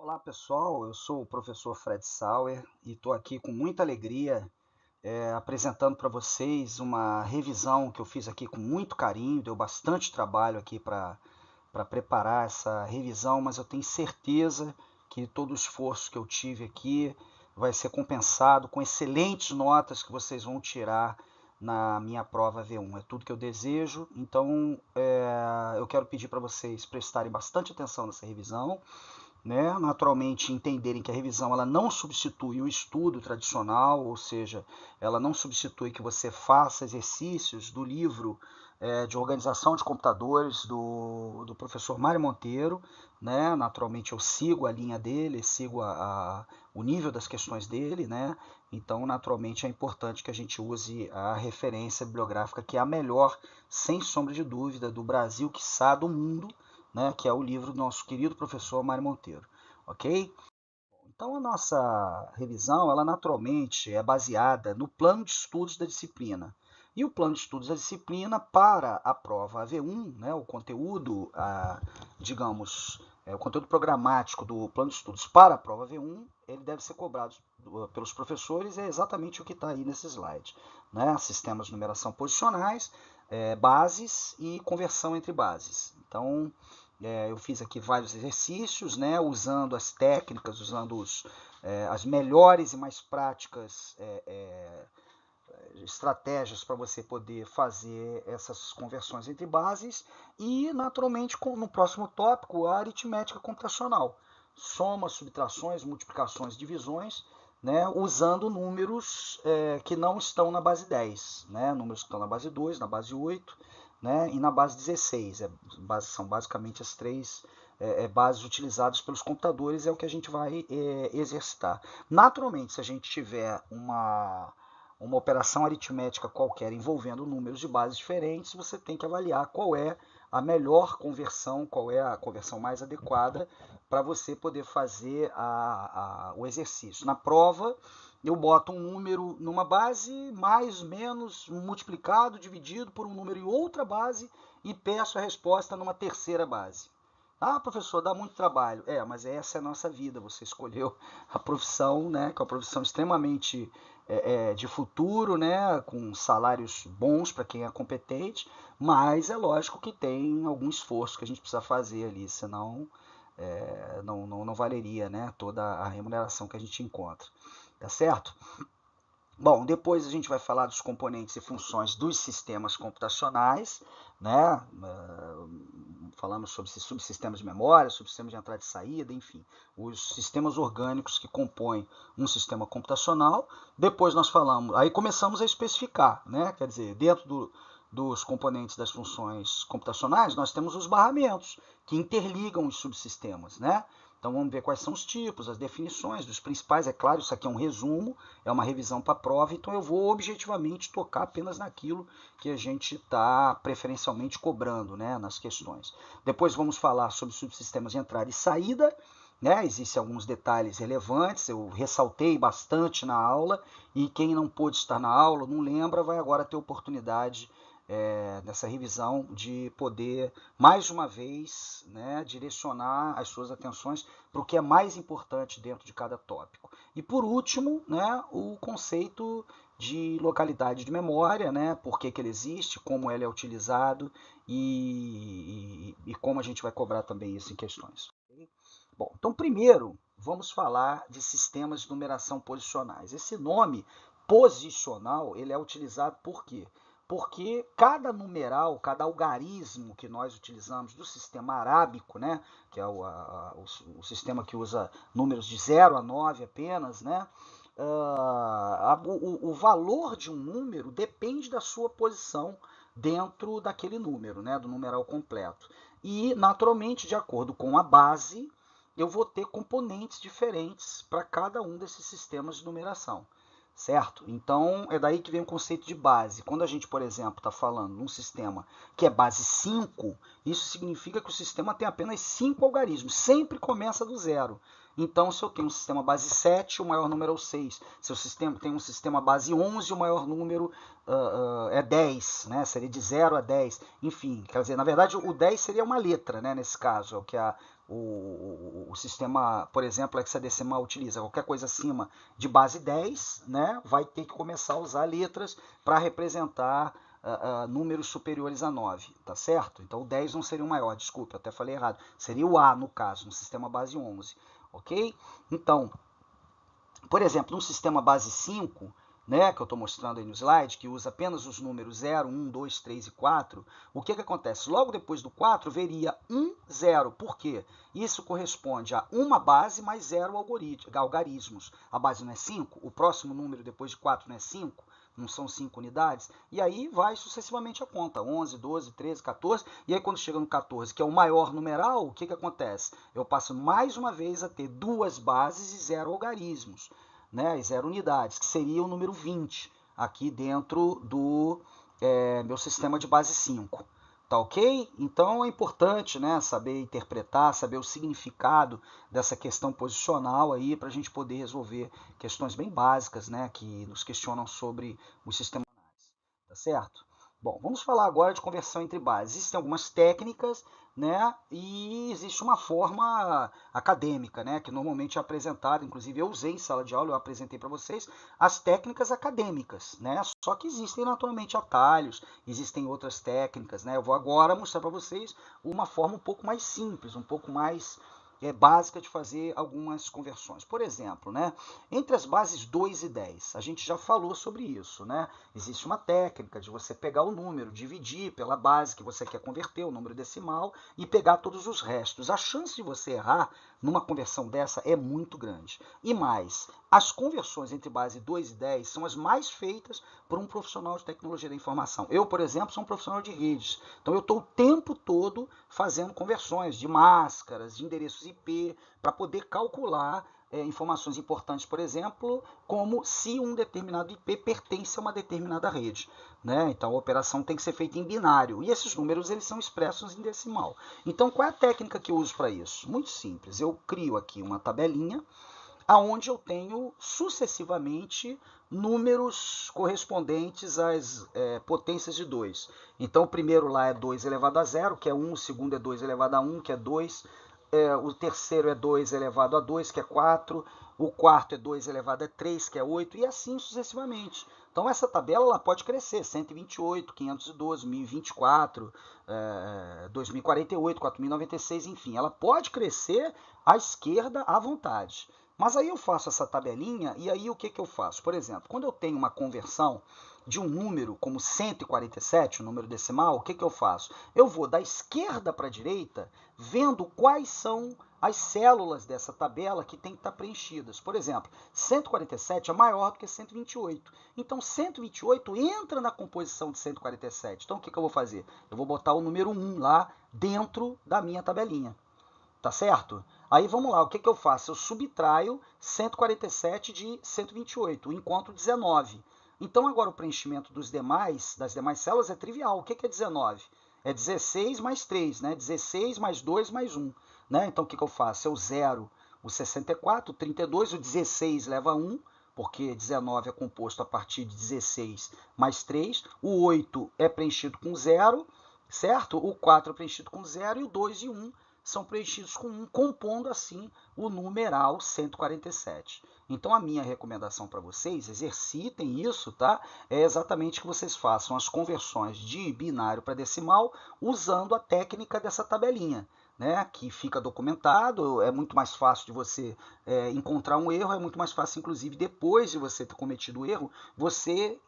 Olá pessoal, eu sou o professor Fred Sauer e estou aqui com muita alegria apresentando para vocês uma revisão que eu fiz aqui com muito carinho, deu bastante trabalho aqui para preparar essa revisão, mas eu tenho certeza que todo o esforço que eu tive aqui vai ser compensado com excelentes notas que vocês vão tirar na minha prova V1. É tudo que eu desejo, então eu quero pedir para vocês prestarem bastante atenção nessa revisão, né? Naturalmente entenderem que a revisão ela não substitui o estudo tradicional, ou seja, ela não substitui que você faça exercícios do livro de organização de computadores do professor Mário Monteiro, né? Naturalmente eu sigo a linha dele, sigo o nível das questões dele, né? Então, naturalmente, é importante que a gente use a referência bibliográfica que é a melhor, sem sombra de dúvida, do Brasil, quiçá do mundo, né, que é o livro do nosso querido professor Mário Monteiro, ok? Então a nossa revisão, ela naturalmente é baseada no plano de estudos da disciplina. E o plano de estudos da disciplina para a prova AV1, né, o conteúdo, digamos, o conteúdo programático do plano de estudos para a prova AV1, ele deve ser cobrado pelos professores, é exatamente o que está aí nesse slide, né? Sistemas de numeração posicionais, bases e conversão entre bases. Então, eu fiz aqui vários exercícios, né, usando as técnicas, usando as melhores e mais práticas estratégias para você poder fazer essas conversões entre bases e, naturalmente, no próximo tópico, a aritmética computacional. Somas, subtrações, multiplicações, divisões, né, usando números que não estão na base 10, né, números que estão na base 2, na base 8, né, e na base 16. São basicamente as três bases utilizadas pelos computadores, é o que a gente vai exercitar. Naturalmente, se a gente tiver uma operação aritmética qualquer envolvendo números de bases diferentes, você tem que avaliar qual é a melhor conversão, qual é a conversão mais adequada para você poder fazer o exercício. Na prova, eu boto um número numa base, mais, menos, multiplicado, dividido por um número em outra base e peço a resposta numa terceira base. Ah, professor, dá muito trabalho. Mas essa é a nossa vida. Você escolheu a profissão, né, que é uma profissão extremamente de futuro, né, com salários bons para quem é competente, mas é lógico que tem algum esforço que a gente precisa fazer ali, senão não valeria, né, toda a remuneração que a gente encontra. Tá certo? Bom, depois a gente vai falar dos componentes e funções dos sistemas computacionais, né? Falamos sobre subsistemas de memória, subsistemas de entrada e saída, enfim, os sistemas orgânicos que compõem um sistema computacional. Depois nós falamos, aí começamos a especificar, né? Quer dizer, dos componentes das funções computacionais, nós temos os barramentos que interligam os subsistemas, né? Então vamos ver quais são os tipos, as definições dos principais. É claro, isso aqui é um resumo, é uma revisão para a prova, então eu vou objetivamente tocar apenas naquilo que a gente está preferencialmente cobrando, né, nas questões. Depois vamos falar sobre subsistemas de entrada e saída, né? Existem alguns detalhes relevantes, eu ressaltei bastante na aula, e quem não pôde estar na aula, não lembra, vai agora ter oportunidade nessa revisão de poder, mais uma vez, né, direcionar as suas atenções para o que é mais importante dentro de cada tópico. E por último, né, o conceito de localidade de memória, né, por que ele existe, como ele é utilizado e como a gente vai cobrar também isso em questões. Bom, então primeiro vamos falar de sistemas de numeração posicionais. Esse nome posicional ele é utilizado por quê? Porque cada numeral, cada algarismo que nós utilizamos do sistema arábico, né, que é o sistema que usa números de 0 a 9 apenas, né, o valor de um número depende da sua posição dentro daquele número, né, do numeral completo. E, naturalmente, de acordo com a base, eu vou ter componentes diferentes para cada um desses sistemas de numeração, certo? Então é daí que vem o conceito de base. Quando a gente, por exemplo, está falando num sistema que é base 5, isso significa que o sistema tem apenas 5 algarismos, sempre começa do zero. Então, se eu tenho um sistema base 7, o maior número é o 6. Se eu tenho um sistema base 11, o maior número é 10, né? Seria de 0 a 10. Enfim, quer dizer, na verdade o 10 seria uma letra, né? Nesse caso, é o que o sistema, por exemplo, hexadecimal utiliza. Qualquer coisa acima de base 10, né, vai ter que começar a usar letras para representar números superiores a 9, tá certo? Então o 10 não seria o maior, desculpa, eu até falei errado. Seria o A, no caso, no sistema base 11, ok? Então, por exemplo, no sistema base 5, né, que eu estou mostrando aí no slide, que usa apenas os números 0, 1, 2, 3 e 4, o que acontece? Logo depois do 4, veria 1, 0. Por quê? Isso corresponde a uma base mais 0 algarismos. A base não é 5, o próximo número depois de 4 não é 5, não são 5 unidades, e aí vai sucessivamente a conta, 11, 12, 13, 14, e aí quando chega no 14, que é o maior numeral, o que acontece? Eu passo mais uma vez a ter duas bases e 0 algarismos, né, e 0 unidades, que seria o número 20, aqui dentro do meu sistema de base 5. Tá ok? Então é importante, né, saber interpretar, saber o significado dessa questão posicional aí para a gente poder resolver questões bem básicas, né, que nos questionam sobre os sistemas, tá certo? Bom, vamos falar agora de conversão entre bases. Existem algumas técnicas, né, e existe uma forma acadêmica, né, que normalmente é apresentada, inclusive eu usei em sala de aula, eu apresentei para vocês, as técnicas acadêmicas, né, só que existem naturalmente atalhos, existem outras técnicas, né, eu vou agora mostrar para vocês uma forma um pouco mais simples, um pouco mais básica de fazer algumas conversões. Por exemplo, né, entre as bases 2 e 10, a gente já falou sobre isso, né? Existe uma técnica de você pegar o número, dividir pela base que você quer converter, o número decimal, e pegar todos os restos. A chance de você errar numa conversão dessa é muito grande. E mais, as conversões entre base 2 e 10 são as mais feitas por um profissional de tecnologia da informação. Eu, por exemplo, sou um profissional de redes, então eu estou o tempo todo fazendo conversões de máscaras, de endereços IP, para poder calcular informações importantes, por exemplo, como se um determinado IP pertence a uma determinada rede, né? Então a operação tem que ser feita em binário, e esses números eles são expressos em decimal. Então qual é a técnica que eu uso para isso? Muito simples, eu crio aqui uma tabelinha, aonde eu tenho sucessivamente números correspondentes às potências de 2. Então o primeiro lá é 2 elevado a 0, que é 1, o segundo é 2 elevado a 1, que é 2, o terceiro é 2 elevado a 2, que é 4, o quarto é 2 elevado a 3, que é 8, e assim sucessivamente. Então essa tabela ela pode crescer, 128, 512, 1024, 2048, 4096, enfim, ela pode crescer à esquerda à vontade. Mas aí eu faço essa tabelinha e aí o que eu faço? Por exemplo, quando eu tenho uma conversão de um número como 147, o número decimal, o que eu faço? Eu vou da esquerda para a direita vendo quais são as células dessa tabela que tem que estar preenchidas. Por exemplo, 147 é maior do que 128. Então 128 entra na composição de 147. Então o que eu vou fazer? Eu vou botar o número 1 lá dentro da minha tabelinha. Tá certo? Aí vamos lá, o que eu faço? Eu subtraio 147 de 128, encontro 19. Então agora o preenchimento das demais células é trivial. O que é 19? É 16 mais 3, né? 16 mais 2 mais 1. Né? Então o que eu faço? Eu zero o 64, o 32, o 16 leva 1, porque 19 é composto a partir de 16 mais 3. O 8 é preenchido com 0, certo? O 4 é preenchido com 0 e o 2 e 1 são preenchidos com 1, compondo assim o numeral 147. Então a minha recomendação para vocês, exercitem isso, tá? É exatamente que vocês façam as conversões de binário para decimal usando a técnica dessa tabelinha, né? Que fica documentado, é muito mais fácil de você encontrar um erro, é muito mais fácil, inclusive, depois de você ter cometido o erro, você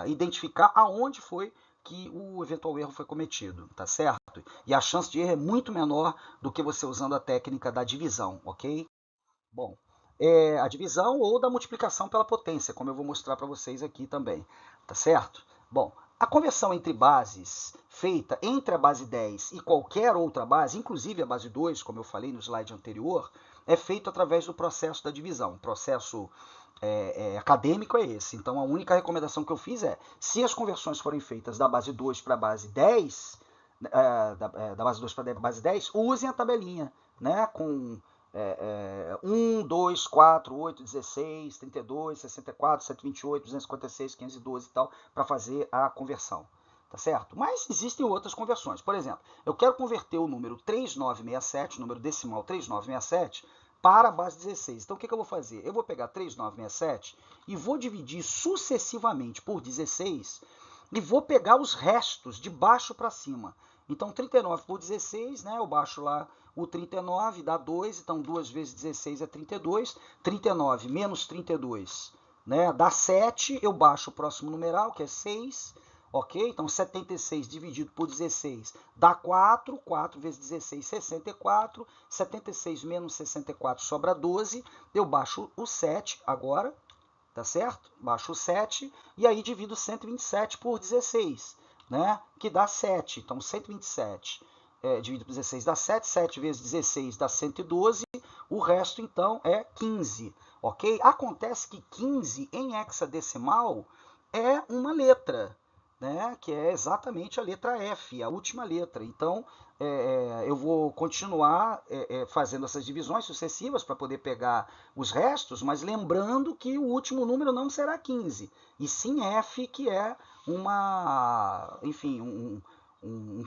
identificar aonde foi que o eventual erro foi cometido, tá certo? E a chance de erro é muito menor do que você usando a técnica da divisão, ok? Bom, a divisão ou da multiplicação pela potência, como eu vou mostrar para vocês aqui também, tá certo? Bom, a conversão entre bases feita entre a base 10 e qualquer outra base, inclusive a base 2, como eu falei no slide anterior, é feito através do processo da divisão. O processo acadêmico é esse. Então a única recomendação que eu fiz é, se as conversões forem feitas da base 2 para a base 10, da base 2 para a base 10, usem a tabelinha, né, com 1, 2, 4, 8, 16, 32, 64, 128, 256, 512 e tal, para fazer a conversão. tá certo? Mas existem outras conversões. Por exemplo, eu quero converter o número 3967, o número decimal 3967, para a base 16. Então, o que eu vou fazer? Eu vou pegar 3967 e vou dividir sucessivamente por 16 e vou pegar os restos de baixo para cima. Então, 39 por 16, né? Eu baixo lá o 39, dá 2. Então, 2 vezes 16 é 32. 39 menos 32, né? Dá 7. Eu baixo o próximo numeral, que é 6. Ok? Então, 76 dividido por 16 dá 4. 4 vezes 16, 64. 76 menos 64 sobra 12. Eu baixo o 7 agora, tá certo? Baixo o 7 e aí divido 127 por 16, né? Que dá 7. Então, 127 dividido por 16 dá 7. 7 vezes 16 dá 112. O resto, então, é 15. Ok? Acontece que 15 em hexadecimal é uma letra, né, que é exatamente a letra F, a última letra. Então, eu vou continuar fazendo essas divisões sucessivas para poder pegar os restos, mas lembrando que o último número não será 15, e sim F, que é um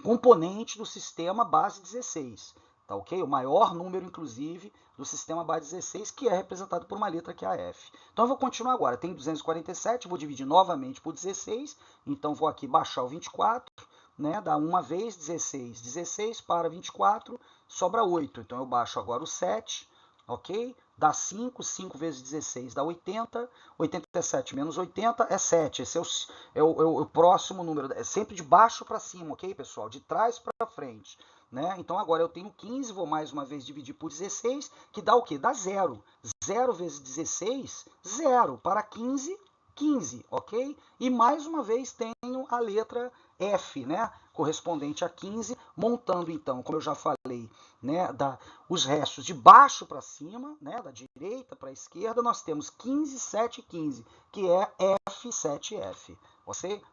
componente do sistema base 16. Tá, ok? O maior número, inclusive, do sistema base 16, que é representado por uma letra que é a F. Então, eu vou continuar agora. Tem 247, vou dividir novamente por 16. Então, vou aqui baixar o 24, né? Dá uma vez 16. 16 para 24, sobra 8. Então, eu baixo agora o 7, ok? Dá 5. 5 vezes 16 dá 80. 87 menos 80 é 7. Esse é o próximo número. É sempre de baixo para cima, ok, pessoal? De trás para frente. Né? Então, agora eu tenho 15, vou mais uma vez dividir por 16, que dá o quê? Dá 0. 0 vezes 16, 0. Para 15, 15, ok? E mais uma vez tenho a letra F, né? Correspondente a 15, montando então, como eu já falei, né, os restos de baixo para cima, né, da direita para a esquerda, nós temos 15, 7, 15, que é F7F.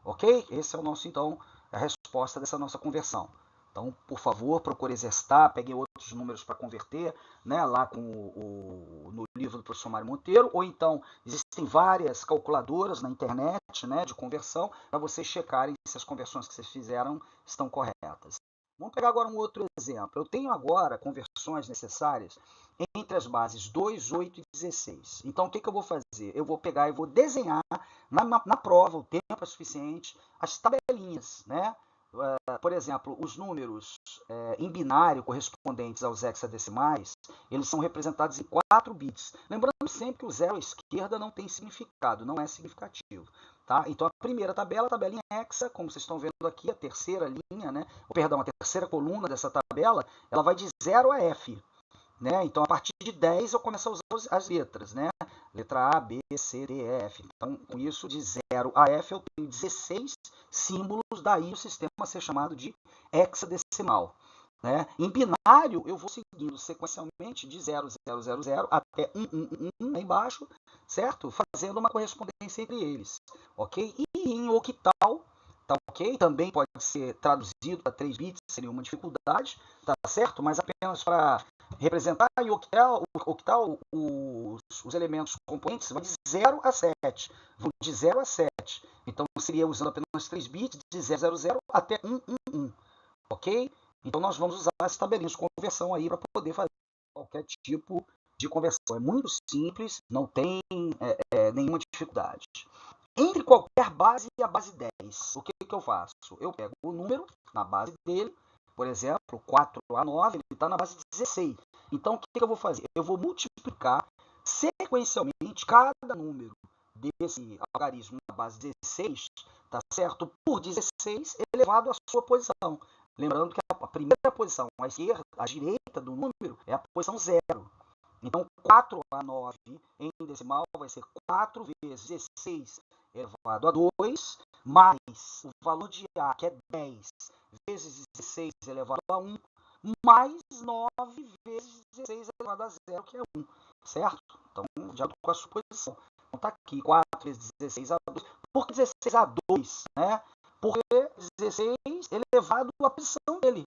Ok? Esse é o nosso, então, a resposta dessa nossa conversão. Então, por favor, procure exercitar, pegue outros números para converter, né, lá no livro do professor Mário Monteiro, ou então existem várias calculadoras na internet, né, de conversão, para vocês checarem se as conversões que vocês fizeram estão corretas. Vamos pegar agora um outro exemplo. Eu tenho agora conversões necessárias entre as bases 2, 8 e 16. Então, o que eu vou fazer? Eu vou pegar e vou desenhar na prova, o tempo é suficiente, as tabelinhas, né? Por exemplo, os números em binário correspondentes aos hexadecimais, eles são representados em 4 bits. Lembrando sempre que o 0 à esquerda não tem significado, não é significativo. Tá? Então, a primeira tabela, a tabelinha hexa, como vocês estão vendo aqui, a terceira linha, né? Perdão, a terceira coluna dessa tabela, ela vai de 0 a F. Né? Então, a partir de 10 eu começo a usar as letras, né? Letra A, B, C, D, E, F. Então, com isso, de 0 a F, eu tenho 16 símbolos, daí o sistema ser chamado de hexadecimal. Né? Em binário, eu vou seguindo sequencialmente de 0, 0, 0, 0 até 1, 1, 1, 1 lá embaixo, certo? Fazendo uma correspondência entre eles, ok? E em octal, tá ok? Também pode ser traduzido para 3 bits, seria uma dificuldade, tá certo? Mas apenas para representar em octal os elementos componentes vão de 0 a 7. Vão de 0 a 7. Então, seria usando apenas 3 bits, de 000 até 111. Ok? Então, nós vamos usar as tabelinhas de conversão aí para poder fazer qualquer tipo de conversão. É muito simples, não tem nenhuma dificuldade. Entre qualquer base e a base 10, o que eu faço? Eu pego o número na base dele, por exemplo, 4 a 9, ele está na base 16. Então, o que eu vou fazer? Eu vou multiplicar sequencialmente cada número desse algarismo na base 16, tá certo? Por 16 elevado à sua posição. Lembrando que a primeira posição à esquerda, à direita do número, é a posição 0. Então, 4 a 9 em decimal vai ser 4 vezes 16 elevado a 2, mais o valor de A, que é 10, vezes 16 elevado a 1, mais 9 vezes 16 elevado a 0, que é 1, certo? Então, de acordo com a suposição. Então, está aqui 4 vezes 16 a 2. Por que 16 a 2? Né? Porque 16 elevado à posição dele.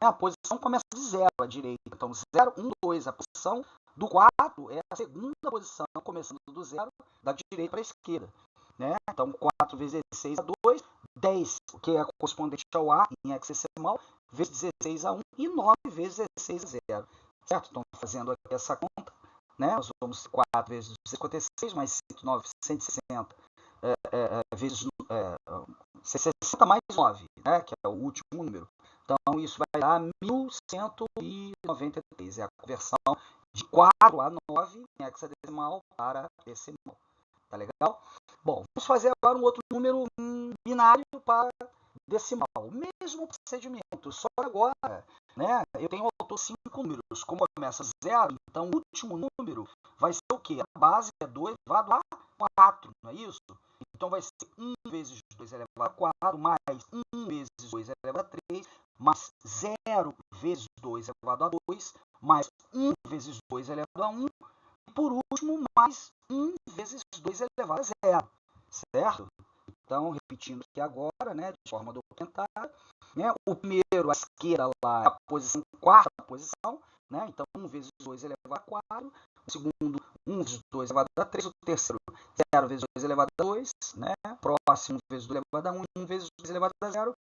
A posição começa de 0 à direita. Então, 0, 1, 2. A posição do 4 é a segunda posição, começando do 0, da direita para a esquerda. né? Então 4 vezes 16 a 2, 10, que é correspondente ao A em hexadecimal, vezes 16 a 1 e 9 vezes 16 a 0. Certo? Então, fazendo aqui essa conta, né? Nós vamos 4 vezes 56 mais 109, 160 vezes 60 mais 9, né? Que é o último número. Então, isso vai dar 1193. É a conversão de 4 a 9 em hexadecimal para decimal. Tá legal? Bom, vamos fazer agora um outro número binário para decimal. O mesmo procedimento, só agora, né? Eu tenho ao todo 5 números. Como começa 0, então o último número vai ser o quê? A base é 2 elevado a 4, não é isso? Então vai ser 1 vezes 2 elevado a 4, mais 1 vezes 2 elevado a 3, mais 0 vezes 2 elevado a 2, mais 1 vezes 2 elevado a 1, e por último, mais 1 vezes 2 elevado a 0, certo? Então, repetindo aqui agora, né, de forma documentada, né, o primeiro, a esquerda lá, é a posição, quarta posição, né, então 1 vezes 2 elevado a 4, o segundo, 1 vezes 2 elevado a 3, o terceiro, 0 vezes 2 elevado a 2, né, próximo, 1 vezes 2 elevado a 1, 1 vezes 2 elevado a 0,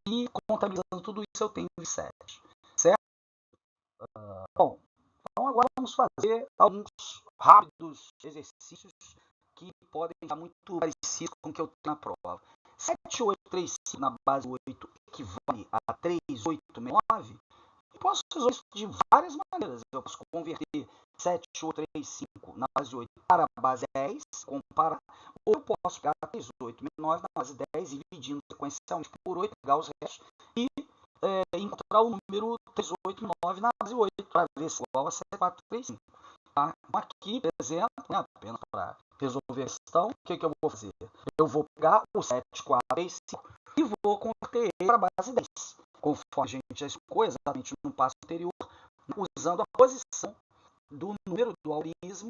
e contabilizando tudo isso eu tenho 7, certo? Bom, então agora vamos fazer alguns rápidos exercícios que podem estar muito parecidos com o que eu tenho na prova. 7835 na base 8 equivale a 3869. Eu posso resolver isso de várias maneiras. Eu posso converter 7835 na base 8 para a base 10, comparar, ou eu posso pegar 3869 na base 10, dividindo sequencialmente por 8, pegar os restos e encontrar o número 389 na base 8 para ver se é igual a 7435. Tá? Aqui, por exemplo, né, apenas para resolver a questão, o que eu vou fazer? Eu vou pegar o 7435 e vou converter ele para a base 10, conforme a gente já explicou exatamente no passo anterior, usando a posição do número do algarismo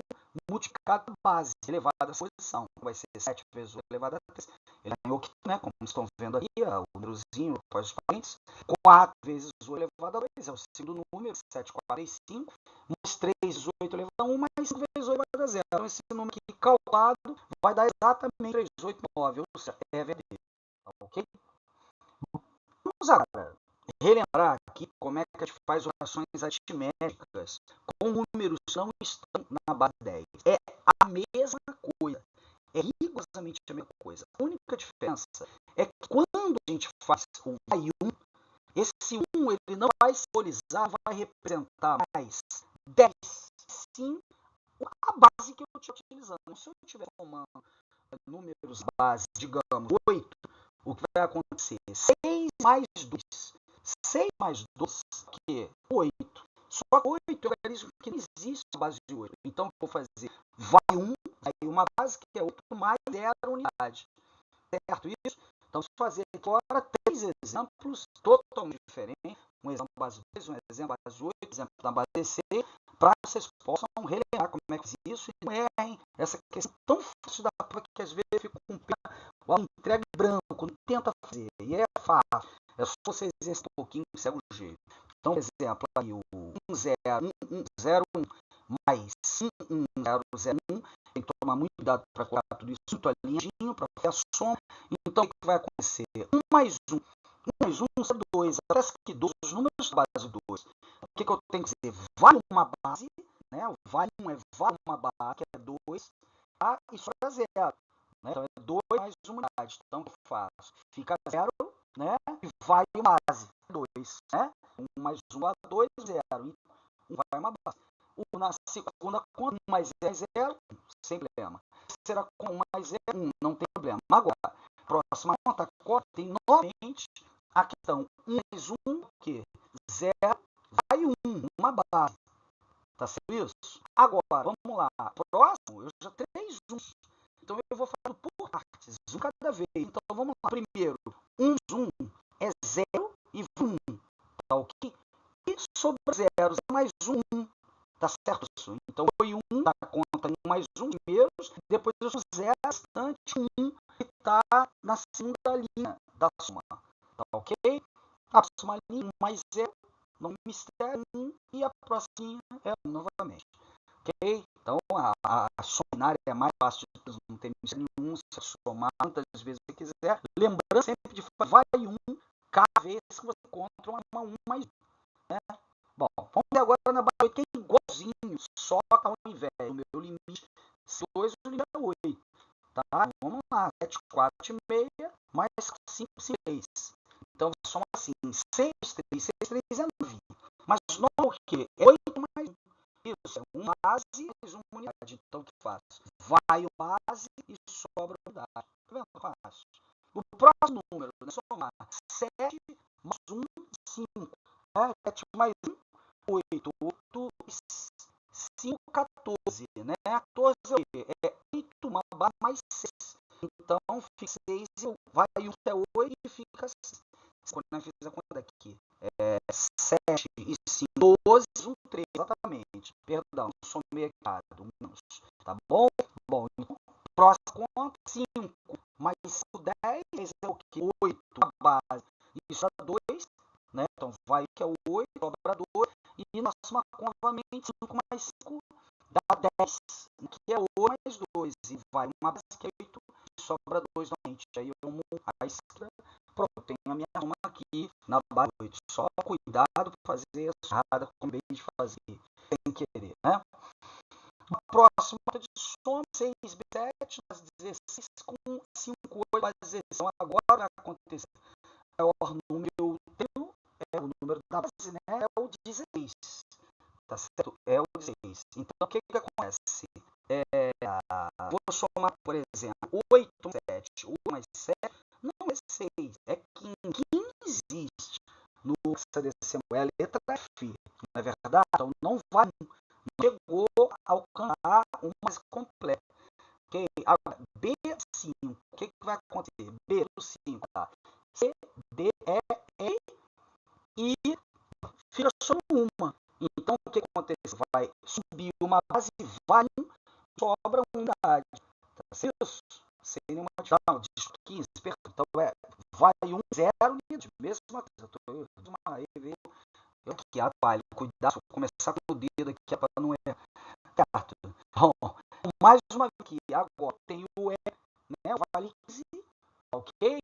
multiplicado por base elevado à posição. Vai ser 7 vezes 8 elevado a 3. Ele é em octo, né? Como estão vendo aqui, o númerozinho após os parênteses. 4 vezes 8 elevado a 2 é o segundo número, 745. Mais 3 vezes 8 elevado a 1, mais 5 vezes 8 elevado a 0. Então, esse número aqui calculado vai dar exatamente 389, ou seja, é verdadeiro. Ok? Vamos agora relembrar aqui como é que a gente faz operações aritméticas com números que não estão na base 10. É a mesma coisa. É rigorosamente a mesma coisa. A única diferença é que quando a gente faz o vai 1, esse 1 ele não vai simbolizar, vai representar mais 10, sim a base que eu estou utilizando. Se eu estiver somando números base, digamos, 8, o que vai acontecer? 6 mais 2. 6 mais 2, que é 8. Só que 8 é um algarismo que não existe na base de 8. Então, o que eu vou fazer? Vai 1, aí uma base que é 8 mais 0 unidade. Certo isso? Então, se fazer agora 3 exemplos totalmente diferentes. Um exemplo na base 2, um exemplo na base 8, um exemplo na base DC, para que vocês possam relembrar como é que faz isso e não errem essa questão tão fácil da prova que às vezes fica com o entrega branco, não tenta fazer. E é fácil. É só vocês exercitar um pouquinho e segue o jeito. Então, por exemplo, aí o 101 mais 11001, tem que tomar muito cuidado para colocar tudo isso muito alinhadinho, para fazer a soma. Então, o que vai acontecer? 1 mais 1. 1 mais 1 é 2. Parece que 2, os números da base 2. O que eu tenho que dizer? Vale uma base, né? O vale 1 é vale uma base, que é 2, tá? E só é 0. Né? Então, é 2 mais 1 unidade. Então, o que eu faço? Fica 0, né? E vai uma base, 2, né? 1 mais 1 a 2, 0. E 1 vai uma base. Na segunda conta, 1 mais 0 é 0, sem problema. Terceira conta, 1 mais 0 é 1, não tem problema. Agora, próxima conta, tem novamente a questão 1 mais 1, o quê? 0, vai 1, uma base. Tá certo isso? Agora, vamos lá. Próximo, eu já tenho 3 1s. Então, eu vou falando por partes, um cada vez. Então, vamos lá. Primeiro, 1 é 0 e 1. Tá ok? E sobre 0, 0 mais 1. Tá certo isso? Então, foi 1 da conta 1 mais 1 primeiros, depois eu 0 restante 1 que está na segunda linha da soma. Tá ok? A próxima linha 1 mais 0, não mistério 1, e a próxima é 1 novamente. Ok? Então, a soma binária é mais fácil de simples, não tem mistério nenhum, você somar quantas vezes você quiser. Lembrando sempre de vai um cada vez que você encontra uma 1 mais 1. Né? Bom, vamos ver agora na base 8, que é igualzinho, só que ao invés do meu limite 2, o limite é 8. Tá? Vamos lá, 7, 4, 6, mais 5, 6. Então, soma assim, 6, 3, 6, 3 é 9. Mas 9 é o quê? É 8 mais 1. Isso, é uma base mais uma unidade. Então, o que eu faço? Vai uma base e sobra uma unidade. Tá vendo? Eu faço. O próximo número, né, somar 7 mais 1, 5. 7 mais 1, 8. 8, 5, 14. Né? 14 é o quê? É 8, uma base mais 6. Então, fica 6, vai 1 até 8 e fica 6. Quando eu fiz a conta aqui, 7 e 5, 12, 1, 3, exatamente. Perdão, somei aqui errado, menos. Tá bom? Bom, então, próxima conta, 5 mais 5, 10, é o que? 8, a base. Isso é 2, né? Então, vai que é o 8, sobra 2. E na próxima conta, novamente, 5 mais 5 dá 10, que é 8 mais 2. E vai uma base que é 8, e sobra 2 novamente. Aí eu monto a esquerda. Pronto, tenho a minha soma aqui na base 8. Só cuidado para fazer essa errada como bem de fazer, sem querer, né? A próxima de soma, 6 vezes 7, mais 16, com 5, 8, mais 16. Então, agora vai acontecer. É o número é o número da base, né? É o 16. Tá certo? É o 16. Então, o que acontece? Vou somar, por exemplo, 8 mais 7. 8 mais 7 não é 6, é 15. 15 existe no hexadecimal, é a letra F, não é verdade? Então não vai, não chegou a alcançar o mais completo. Okay? Agora, B5, o que vai acontecer? B do 5, tá? C, D, E, E e fica só uma. Então o que acontece? Vai subir uma base, vai sobra uma unidade. Tá certo? Sem nenhuma dificuldade, 15, então vai 1, 0, mesma coisa. Eu aqui atrapalho, cuidado, vou começar com o dedo aqui para não errar. Certo. Bom, mais uma vez aqui, agora tem o E, né, vale 15, ok?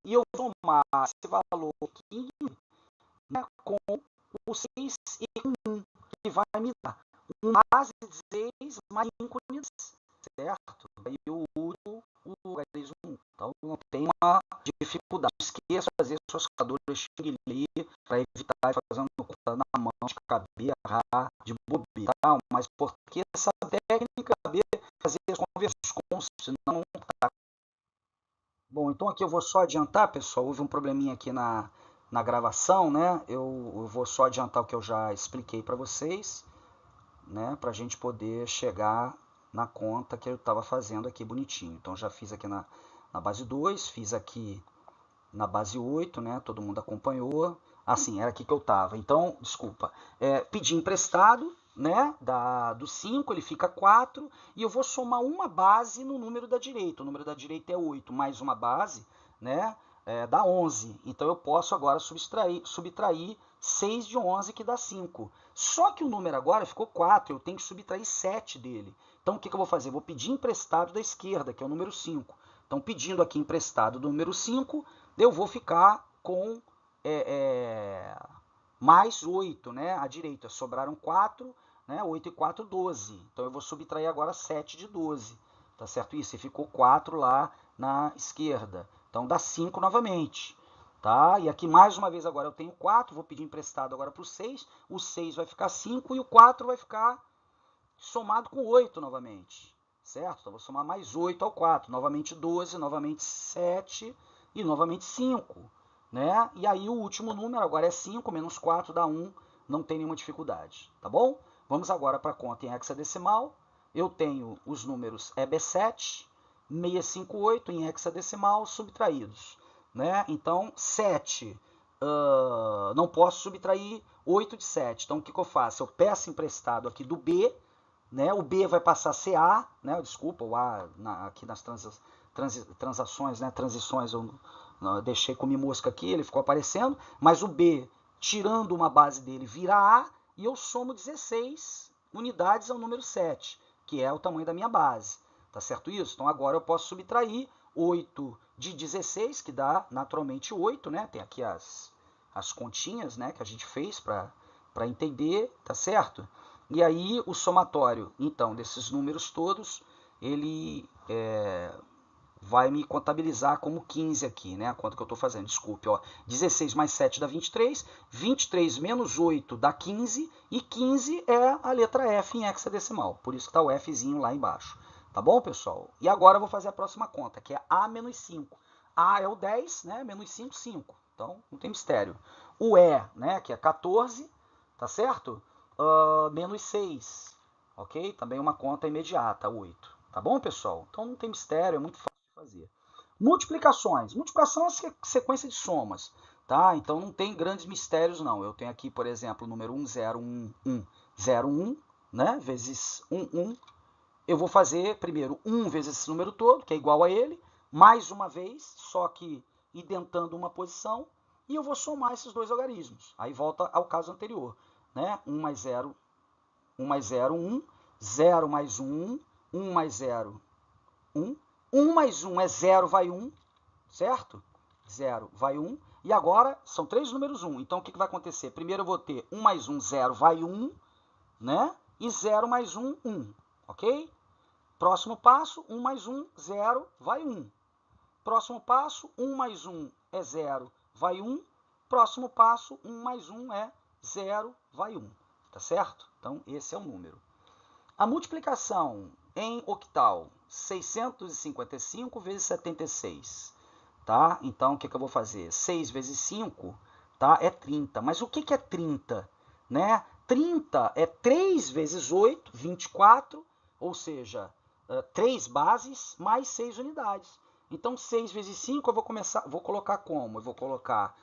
E eu vou somar esse valor 15, né, com o 6 e com 1, que vai me dar uma base de 6 mais 5 unidades, certo? Aí o logaritmo 1. Então não tem uma dificuldade. Não esqueça de fazer suas calculadoras Xing-Li para evitar fazendo conta na mão, de cabeça, de bobeira. Tá? Mas porque essa técnica saber fazer as conversões, senão tá. Bom, então aqui eu vou só adiantar, pessoal. Houve um probleminha aqui na gravação, né? Eu vou só adiantar o que eu já expliquei para vocês, né? Para a gente poder chegar na conta que eu estava fazendo aqui bonitinho. Então já fiz aqui na base 2, fiz aqui na base 8, né? Todo mundo acompanhou. Assim, era aqui que eu estava. Então, desculpa. Pedi emprestado, né? Do 5, ele fica 4. E eu vou somar uma base no número da direita. O número da direita é 8, mais uma base, né? Dá 11. Então eu posso agora subtrair 6 de 11, que dá 5. Só que o número agora ficou 4, eu tenho que subtrair 7 dele. Então o que eu vou fazer? Vou pedir emprestado da esquerda, que é o número 5. Então pedindo aqui emprestado do número 5, eu vou ficar com mais 8, né? À direita, sobraram 4, né? 8 e 4, 12. Então eu vou subtrair agora 7 de 12. Tá certo isso? E ficou 4 lá na esquerda. Então dá 5 novamente. Tá? E aqui mais uma vez agora eu tenho 4, vou pedir emprestado agora para o 6. O 6 vai ficar 5 e o 4 vai ficar somado com 8 novamente. Certo? Então vou somar mais 8 ao 4. Novamente 12, novamente 7 e novamente 5. Né? E aí o último número agora é 5, menos 4 dá 1. Não tem nenhuma dificuldade. Tá bom? Vamos agora para a conta em hexadecimal. Eu tenho os números EB7, 658 em hexadecimal subtraídos. Né? Então, 7, não posso subtrair 8 de 7. Então, o que eu faço? Eu peço emprestado aqui do B, né? O B vai passar a ser A, né? Desculpa, o A aqui nas transações, né? Transições, eu deixei comer mosca aqui, ele ficou aparecendo, mas o B, tirando uma base dele, vira A, e eu somo 16 unidades ao número 7. que é o tamanho da minha base. Tá certo isso? Então agora eu posso subtrair 8 de 16, que dá naturalmente 8, né? Tem aqui as continhas, né, que a gente fez para entender, tá certo? E aí o somatório, então, desses números todos, ele vai me contabilizar como 15 aqui, né? A conta que eu estou fazendo, desculpe, ó. 16 mais 7 dá 23, 23 menos 8 dá 15, e 15 é a letra F em hexadecimal, por isso que está o Fzinho lá embaixo. Tá bom, pessoal? E agora eu vou fazer a próxima conta, que é A menos 5. A é o 10, né? Menos 5, 5. Então, não tem mistério. O E, né? Que é 14, tá certo? Menos 6, ok? Também uma conta imediata, 8. Tá bom, pessoal? Então, não tem mistério, é muito fácil de fazer. Multiplicações. Multiplicação é sequência de somas, tá? Então, não tem grandes mistérios, não. Eu tenho aqui, por exemplo, o número 1, 0, 1, 1, 0, 1, né? Vezes 1, 1. Eu vou fazer primeiro 1 vezes esse número todo, que é igual a ele, mais uma vez, só que identando uma posição, e eu vou somar esses dois algarismos. Aí volta ao caso anterior, né? 1 mais 0, 1 mais 0, 1, 0 mais 1, 1 mais 0, 1, 1 mais 1 é 0, vai 1, certo? 0 vai 1, e agora são três números 1, então o que vai acontecer? Primeiro eu vou ter 1 mais 1, 0, vai 1, né? E 0 mais 1, 1, ok? Próximo passo, 1 mais 1, 0, vai 1. Próximo passo, 1 mais 1 é 0, vai 1. Próximo passo, 1 mais 1 é 0, vai 1. Tá certo? Então, esse é o número. A multiplicação em octal, 655 vezes 76. Tá? Então, o que eu vou fazer? 6 vezes 5, tá? É 30. Mas o que é 30? Né? 30 é 3 vezes 8, 24, ou seja, 3 bases mais 6 unidades. Então, 6 vezes 5 eu vou colocar como? Eu vou colocar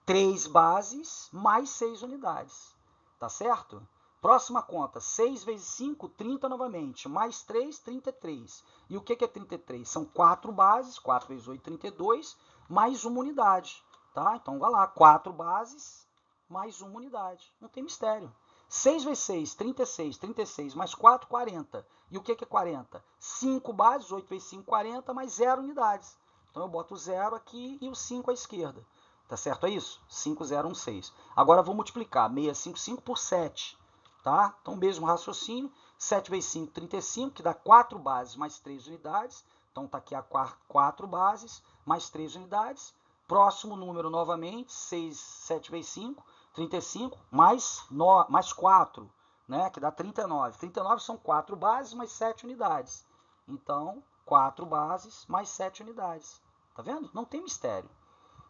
3 bases mais 6 unidades. Tá certo? Próxima conta, 6 vezes 5, 30 novamente. Mais 3, 33. E o que é 33? São 4 bases, 4 vezes 8, 32, mais uma unidade. Tá? Então, vai lá, 4 bases mais uma unidade. Não tem mistério. 6 vezes 6, 36, 36, mais 4, 40. E o que é 40? 5 bases, 8 vezes 5, 40, mais 0 unidades. Então eu boto o 0 aqui e o 5 à esquerda. Tá certo? É isso? 5, 0, 1, 6. Agora eu vou multiplicar 655 por 7. Tá? Então, mesmo raciocínio. 7 vezes 5, 35, que dá 4 bases mais 3 unidades. Então, está aqui a 4 bases mais 3 unidades. Próximo número novamente, 7 vezes 5, 35, mais 4, né, que dá 39. 39 são 4 bases mais 7 unidades. Então, 4 bases mais 7 unidades. Tá vendo? Não tem mistério.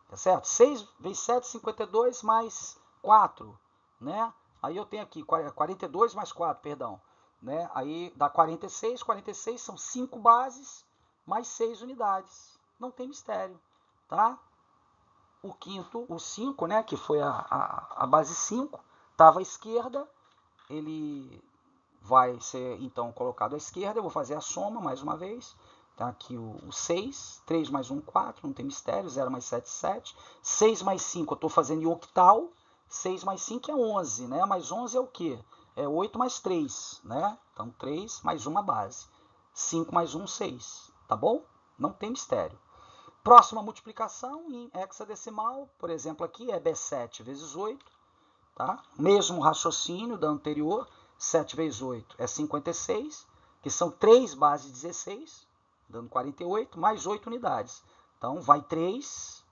Tá certo? 6 vezes 7, 52 mais 4, né? Aí eu tenho aqui 42 mais 4, perdão. Né? Aí dá 46, 46 são 5 bases mais 6 unidades. Não tem mistério, tá? O quinto, o 5, né, que foi a base 5, estava à esquerda, ele vai ser então colocado à esquerda, eu vou fazer a soma mais uma vez. Tá aqui o 6, 3 mais 1, 4, não tem mistério, 0 mais 7, 7. 6 mais 5 eu estou fazendo em octal, 6 mais 5 é 11, né? Mais 11 é o quê? É 8 mais 3, né? Então 3 mais uma base. 5 mais 1, 6, tá bom? Não tem mistério. Próxima multiplicação em hexadecimal, por exemplo aqui é B7 vezes 8, tá? Mesmo raciocínio da anterior, 7 vezes 8 é 56, que são 3 bases 16, dando 48, mais 8 unidades. Então, vai 3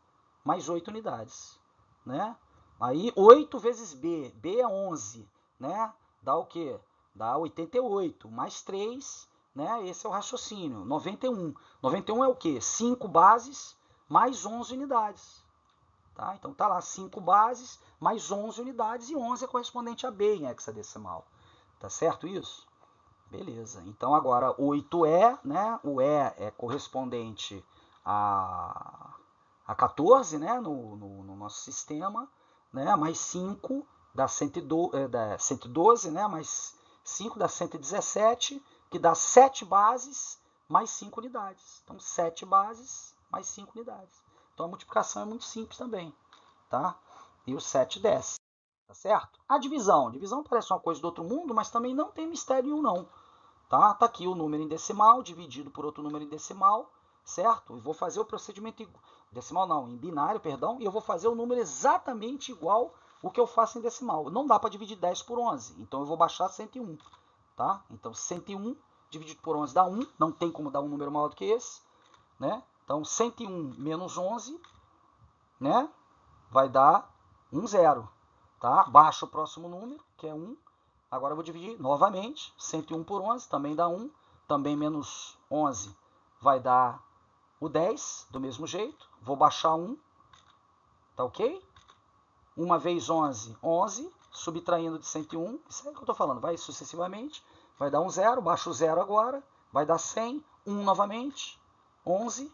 mais 8 unidades, né? Aí, 8 vezes B, B é 11, né? Dá o quê? Dá 88, mais 3, né? Esse é o raciocínio, 91. 91 é o quê? 5 bases mais 11 unidades. Tá? Então, tá lá 5 bases mais 11 unidades, e 11 é correspondente a B em hexadecimal. Tá certo isso? Beleza. Então, agora, 8E, né? O E é correspondente a 14, né? No nosso sistema, né? Mais 5 dá 112, né? Mais 5 dá 117, que dá 7 bases mais 5 unidades. Então, 7 bases mais 5 unidades. Então, a multiplicação é muito simples também, tá? E o 7 desce, tá certo? A divisão. Divisão parece uma coisa do outro mundo, mas também não tem mistério nenhum, não. Tá? Tá aqui o número em decimal dividido por outro número em decimal, certo? E vou fazer o procedimento decimal não, em binário, perdão, e eu vou fazer o número exatamente igual o que eu faço em decimal. Não dá para dividir 10 por 11, então eu vou baixar 101, tá? Então 101 dividido por 11 dá 1, não tem como dar um número maior do que esse, né? Então 101 menos 11, né? Vai dar 0, tá? Baixa o próximo número, que é 1. Agora eu vou dividir novamente, 101 por 11, também dá 1. Também menos 11 vai dar o 10, do mesmo jeito. Vou baixar 1, tá ok? 1 vezes 11, 11, subtraindo de 101. Isso é o que eu estou falando, vai sucessivamente. Vai dar 0, baixo o 0 agora. Vai dar 100, 1 novamente, 11,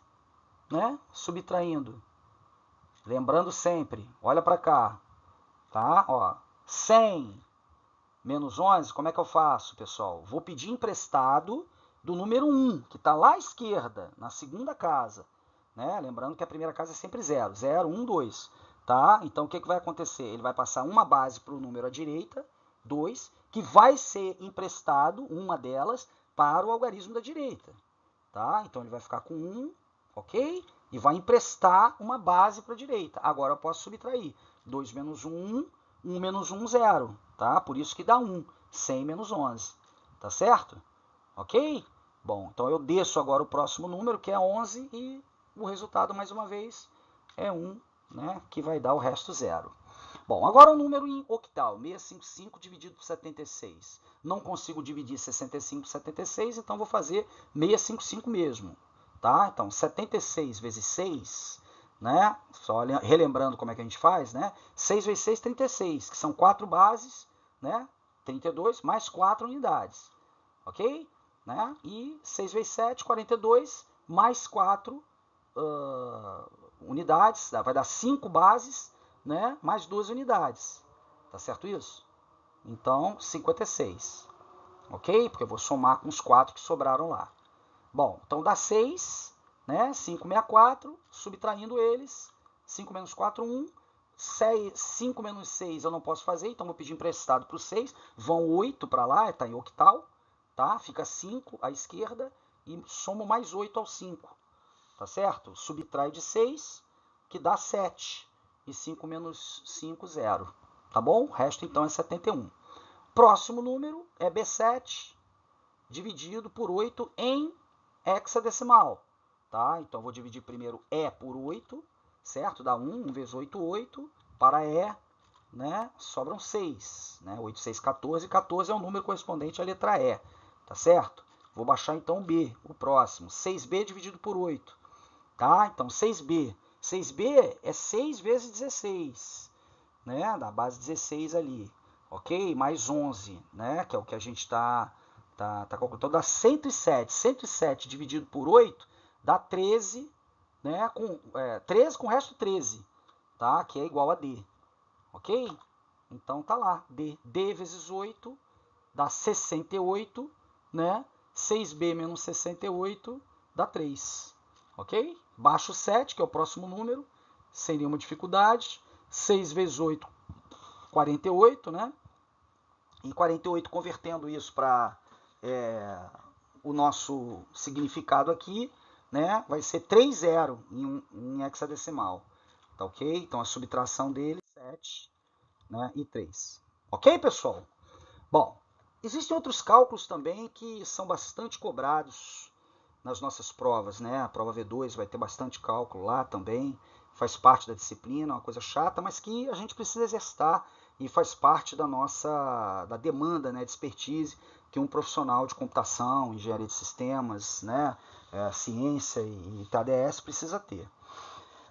né? Subtraindo. Lembrando sempre, olha para cá, tá? Ó, 100 menos 11, como é que eu faço, pessoal? Vou pedir emprestado do número 1, que está lá à esquerda, na segunda casa. Né? Lembrando que a primeira casa é sempre 0. 0, 1, 2. Tá? Então, o que vai acontecer? Ele vai passar uma base para o número à direita, 2, que vai ser emprestado, uma delas, para o algarismo da direita. Tá? Então, ele vai ficar com 1, ok? E vai emprestar uma base para a direita. Agora, eu posso subtrair. 2 menos 1, 1 menos 1, 0. Tá? Por isso que dá 1. 100 menos 11. Tá certo? Ok? Bom, então eu desço agora o próximo número, que é 11, e o resultado, mais uma vez, é 1, né? Que vai dar o resto 0. Bom, agora o número em octal, 655 dividido por 76. Não consigo dividir 65 por 76, então vou fazer 655 mesmo. Tá? Então, 76 vezes 6, né? Só relembrando como é que a gente faz, né? 6 vezes 6, 36, que são 4 bases, né? 32 mais 4 unidades, ok? Né? E 6 vezes 7, 42, mais 4 unidades, vai dar 5 bases, né? Mais 2 unidades, tá certo isso? Então, 56, ok? Porque eu vou somar com os 4 que sobraram lá. Bom, então dá 6, né? 5, 64, subtraindo eles, 5 menos 4, 1. 5 menos 6 eu não posso fazer, então vou pedir emprestado para o 6. Vão 8 para lá, está em octal, tá? Fica 5 à esquerda e somo mais 8 ao 5, tá certo? Subtrai de 6, que dá 7. E 5 menos 5, 0. Tá bom? O resto então é 71. Próximo número é B7, dividido por 8 em hexadecimal. Tá? Então, vou dividir primeiro E por 8, certo? Dá 1, 1 vezes 8, 8. Para E, né? Sobram 6. Né? 8, 6, 14. 14 é o número correspondente à letra E. Tá certo? Vou baixar então B, o próximo. 6B dividido por 8. Tá? Então, 6B. 6B é 6 vezes 16. Né? Da base 16 ali. Ok? Mais 11, né? Que é o que a gente está calculando. Então, dá 107. 107 dividido por 8 dá 13, né? 13 com o resto 13, tá? Que é igual a D. Ok? Então, tá lá. D vezes 8 dá 68, né? 6B menos 68 dá 3. Ok? Baixo 7, que é o próximo número, sem nenhuma dificuldade. 6 vezes 8, 48, né? E 48, convertendo isso para o nosso significado aqui, né? Vai ser 3 0 em hexadecimal. Tá ok? Então a subtração dele é 7, né? E 3. Ok, pessoal? Bom, existem outros cálculos também que são bastante cobrados nas nossas provas, né? A prova V2 vai ter bastante cálculo lá também, faz parte da disciplina, uma coisa chata, mas que a gente precisa exercitar e faz parte da demanda, né, de expertise que um profissional de computação, engenharia de sistemas, né, ciência e TADS precisa ter.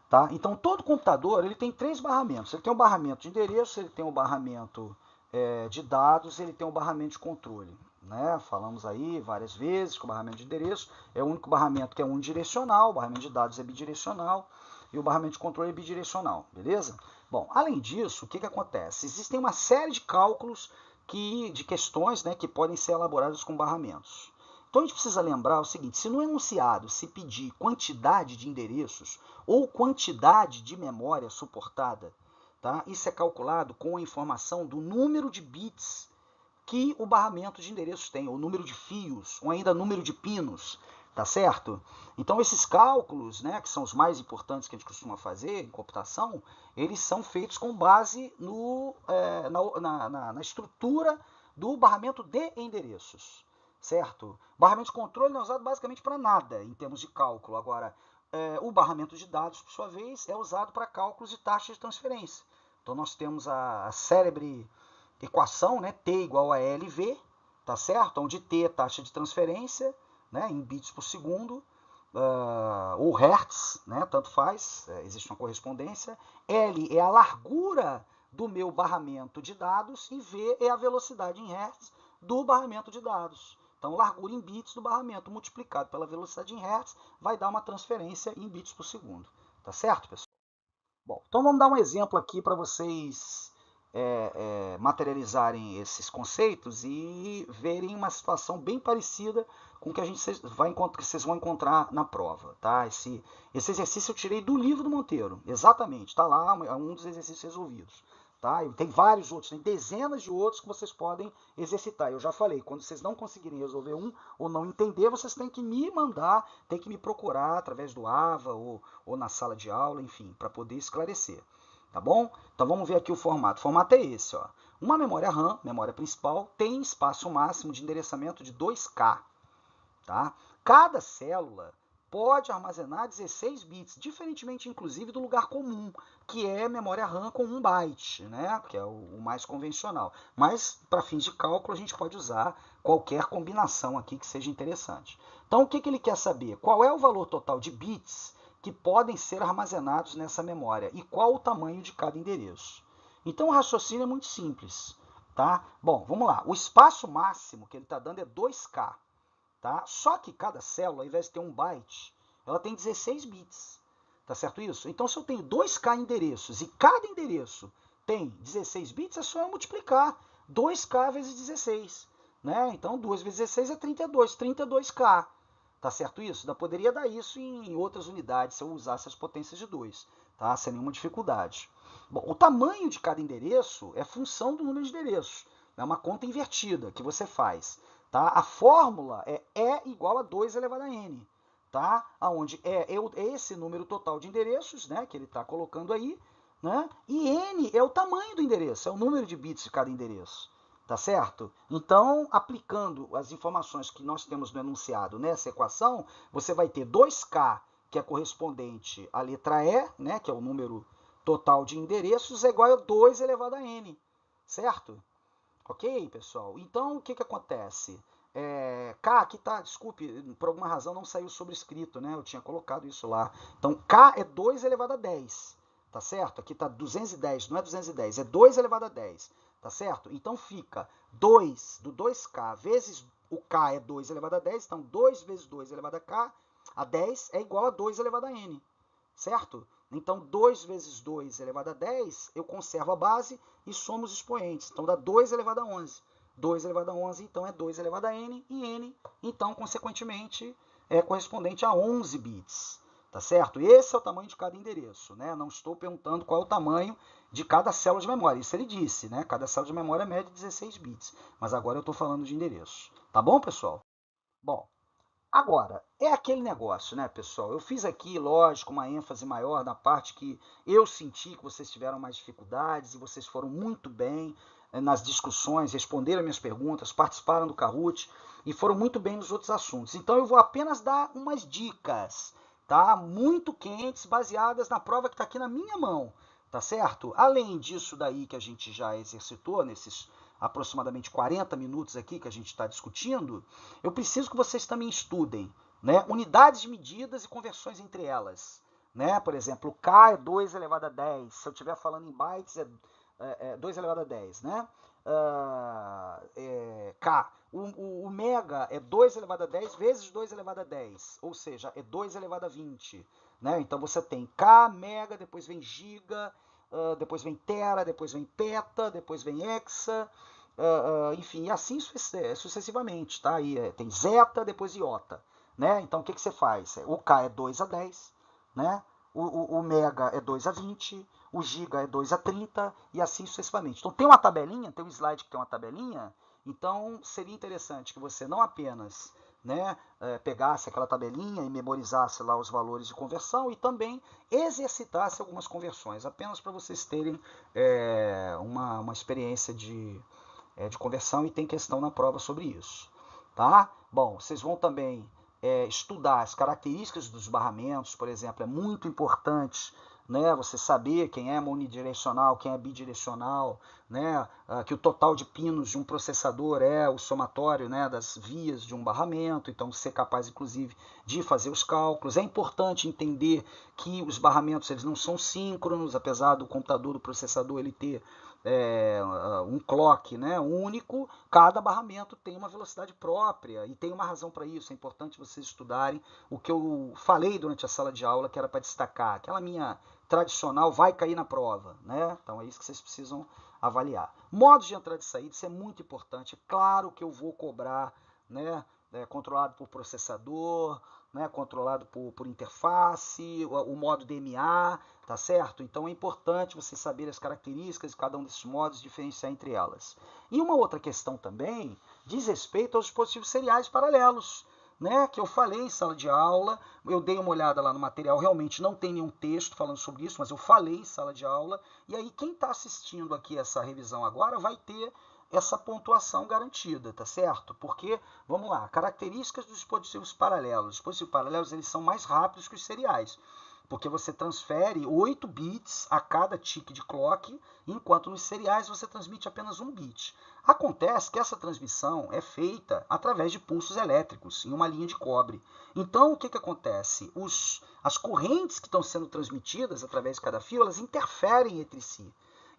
Tá? Então, todo computador ele tem 3 barramentos. Ele tem o barramento de endereço, ele tem o barramento de dados, ele tem o barramento de controle. Né? Falamos aí várias vezes que o barramento de endereço é o único barramento que é unidirecional, o barramento de dados é bidirecional e o barramento de controle é bidirecional, beleza? Bom, além disso, o que acontece? Existem uma série de cálculos de questões, né, que podem ser elaboradas com barramentos. Então a gente precisa lembrar o seguinte, se no enunciado se pedir quantidade de endereços ou quantidade de memória suportada, tá? Isso é calculado com a informação do número de bits que o barramento de endereços tem, o número de fios, ou ainda número de pinos, tá certo? Então esses cálculos, né, que são os mais importantes que a gente costuma fazer em computação, eles são feitos com base na estrutura do barramento de endereços, certo? Barramento de controle não é usado basicamente para nada em termos de cálculo. Agora, o barramento de dados, por sua vez, é usado para cálculos de taxas de transferência. Então nós temos a célebre equação, né, T igual a LV, tá certo? Onde T é taxa de transferência, né, em bits por segundo, ou hertz, né, tanto faz, existe uma correspondência. L é a largura do meu barramento de dados e V é a velocidade em hertz do barramento de dados. Então, largura em bits do barramento multiplicado pela velocidade em hertz vai dar uma transferência em bits por segundo. Tá certo, pessoal? Bom, então vamos dar um exemplo aqui para vocês materializarem esses conceitos e verem uma situação bem parecida com o que vocês vão encontrar na prova. Tá? Esse exercício eu tirei do livro do Monteiro, exatamente, está lá, é um dos exercícios resolvidos. Tá? E tem vários outros, tem dezenas de outros que vocês podem exercitar. Eu já falei, quando vocês não conseguirem resolver um ou não entender, vocês têm que me mandar, têm que me procurar através do AVA ou na sala de aula, enfim, para poder esclarecer. Tá bom? Então vamos ver aqui o formato. O formato é esse, ó. Uma memória RAM, memória principal, tem espaço máximo de endereçamento de 2K. Tá? Cada célula pode armazenar 16 bits, diferentemente inclusive do lugar comum, que é memória RAM com 1 byte, né? Que é o mais convencional. Mas, para fins de cálculo, a gente pode usar qualquer combinação aqui que seja interessante. Então, o que ele quer saber? Qual é o valor total de bits que podem ser armazenados nessa memória e qual o tamanho de cada endereço? Então, o raciocínio é muito simples. Tá? Bom, vamos lá. O espaço máximo que ele está dando é 2K. Tá? Só que cada célula, ao invés de ter 1 byte, ela tem 16 bits. Tá certo isso? Então, se eu tenho 2K endereços e cada endereço tem 16 bits, é só eu multiplicar 2K vezes 16. Né? Então, 2 vezes 16 é 32, 32K. Tá certo isso? Poderia dar isso em outras unidades se eu usasse as potências de 2, tá? Sem nenhuma dificuldade. Bom, o tamanho de cada endereço é função do número de endereços. É uma conta invertida que você faz. Tá? A fórmula é E igual a 2 elevado a N. Tá? Onde é esse número total de endereços, né, que ele está colocando aí, né? E N é o tamanho do endereço, é o número de bits de cada endereço. Tá certo? Então, aplicando as informações que nós temos no enunciado nessa equação, você vai ter 2K, que é correspondente à letra E, né, que é o número total de endereços, é igual a 2 elevado a N. Certo? Ok, pessoal? Então, o que acontece? K, aqui tá, desculpe, por alguma razão não saiu sobrescrito, né? Eu tinha colocado isso lá. Então, K é 2 elevado a 10, tá certo? Aqui tá 210, não é 210, é 2 elevado a 10, tá certo? Então, fica 2 do 2K vezes o K é 2 elevado a 10, então 2 vezes 2 elevado a K, a 10 é igual a 2 elevado a N, certo? Então, 2 vezes 2 elevado a 10, eu conservo a base e somo os expoentes. Então, dá 2 elevado a 11. 2 elevado a 11, então, é 2 elevado a N. E N, então, consequentemente, é correspondente a 11 bits. Tá certo? Esse é o tamanho de cada endereço. Né? Não estou perguntando qual é o tamanho de cada célula de memória. Isso ele disse, né? Cada célula de memória mede 16 bits. Mas agora eu estou falando de endereço. Tá bom, pessoal? Bom, agora, é aquele negócio, né, pessoal? Eu fiz aqui, lógico, uma ênfase maior na parte que eu senti que vocês tiveram mais dificuldades e vocês foram muito bem nas discussões, responderam minhas perguntas, participaram do Kahoot e foram muito bem nos outros assuntos. Então eu vou apenas dar umas dicas, tá? Muito quentes, baseadas na prova que está aqui na minha mão, tá certo? Além disso daí que a gente já exercitou nesses aproximadamente 40 minutos aqui que a gente está discutindo, eu preciso que vocês também estudem, né, unidades de medidas e conversões entre elas. Né? Por exemplo, K é 2 elevado a 10. Se eu estiver falando em bytes, é 2 elevado a 10. Né? K. O mega é 2 elevado a 10 vezes 2 elevado a 10. Ou seja, é 2 elevado a 20. Né? Então você tem K, mega, depois vem giga, depois vem tera, depois vem peta, depois vem hexa, enfim, e assim sucessivamente, tá? Aí tem zeta, depois iota, né? Então o que você faz? O K é 2 a 10, né? O mega é 2 a 20, o giga é 2 a 30 e assim sucessivamente. Então tem uma tabelinha, tem um slide que tem uma tabelinha, Então, seria interessante que você não apenas, né, pegasse aquela tabelinha e memorizasse lá os valores de conversão e também exercitasse algumas conversões, apenas para vocês terem uma experiência de conversão, e tem questão na prova sobre isso. Tá? Bom, vocês vão também estudar as características dos barramentos, por exemplo, é muito importante, né, você saber quem é unidirecional, quem é bidirecional, né, que o total de pinos de um processador é o somatório, né, das vias de um barramento, então ser capaz, inclusive, de fazer os cálculos. É importante entender que os barramentos eles não são síncronos, apesar do computador, do processador, ele ter um clock, né, único, cada barramento tem uma velocidade própria e tem uma razão para isso. É importante vocês estudarem o que eu falei durante a sala de aula, que era para destacar. Aquela minha tradicional vai cair na prova, né? Então é isso que vocês precisam avaliar. Modos de entrada e saída, isso é muito importante. É claro que eu vou cobrar, né, controlado por processador, né, controlado por interface, o modo DMA, tá certo? Então é importante você saber as características de cada um desses modos e diferenciar entre elas. E uma outra questão também diz respeito aos dispositivos seriais paralelos, né, que eu falei em sala de aula, eu dei uma olhada lá no material, realmente não tem nenhum texto falando sobre isso, mas eu falei em sala de aula, e aí quem está assistindo aqui essa revisão agora vai ter essa pontuação garantida, tá certo? Porque, vamos lá, características dos dispositivos paralelos. Os dispositivos paralelos eles são mais rápidos que os seriais, porque você transfere 8 bits a cada tique de clock, enquanto nos seriais você transmite apenas 1 bit. Acontece que essa transmissão é feita através de pulsos elétricos, em uma linha de cobre. Então, o que acontece? As correntes que estão sendo transmitidas através de cada fio, elas interferem entre si.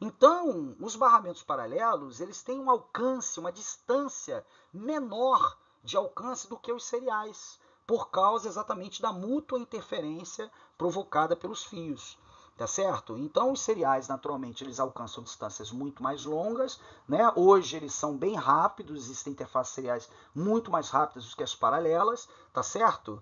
Então, os barramentos paralelos, eles têm um alcance, uma distância menor de alcance do que os seriais, por causa exatamente da mútua interferência provocada pelos fios, tá certo? Então os seriais, naturalmente, eles alcançam distâncias muito mais longas, né? Hoje eles são bem rápidos, existem interfaces seriais muito mais rápidas do que as paralelas, tá certo?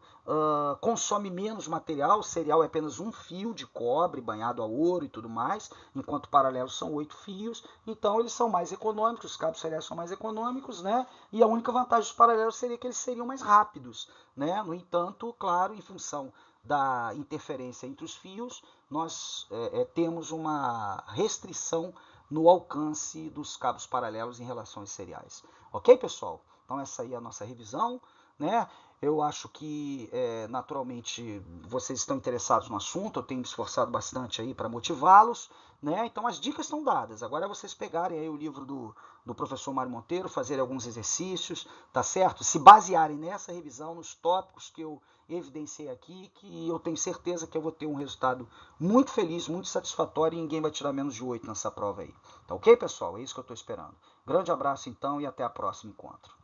Consome menos material, o serial é apenas um fio de cobre banhado a ouro e tudo mais, enquanto paralelos são 8 fios, então eles são mais econômicos, os cabos seriais são mais econômicos, né? E a única vantagem dos paralelos seria que eles seriam mais rápidos, né? No entanto, claro, em função da interferência entre os fios, nós temos uma restrição no alcance dos cabos paralelos em relação aos seriais. Ok, pessoal? Então essa aí é a nossa revisão, né? Eu acho que, naturalmente, vocês estão interessados no assunto, eu tenho me esforçado bastante aí para motivá-los, né? Então as dicas estão dadas, agora é vocês pegarem aí o livro do professor Mário Monteiro, fazerem alguns exercícios, tá certo? Se basearem nessa revisão, nos tópicos que eu evidenciei aqui, que eu tenho certeza que eu vou ter um resultado muito feliz, muito satisfatório, e ninguém vai tirar menos de 8 nessa prova aí. Tá ok, pessoal? É isso que eu estou esperando. Grande abraço então e até o próximo encontro.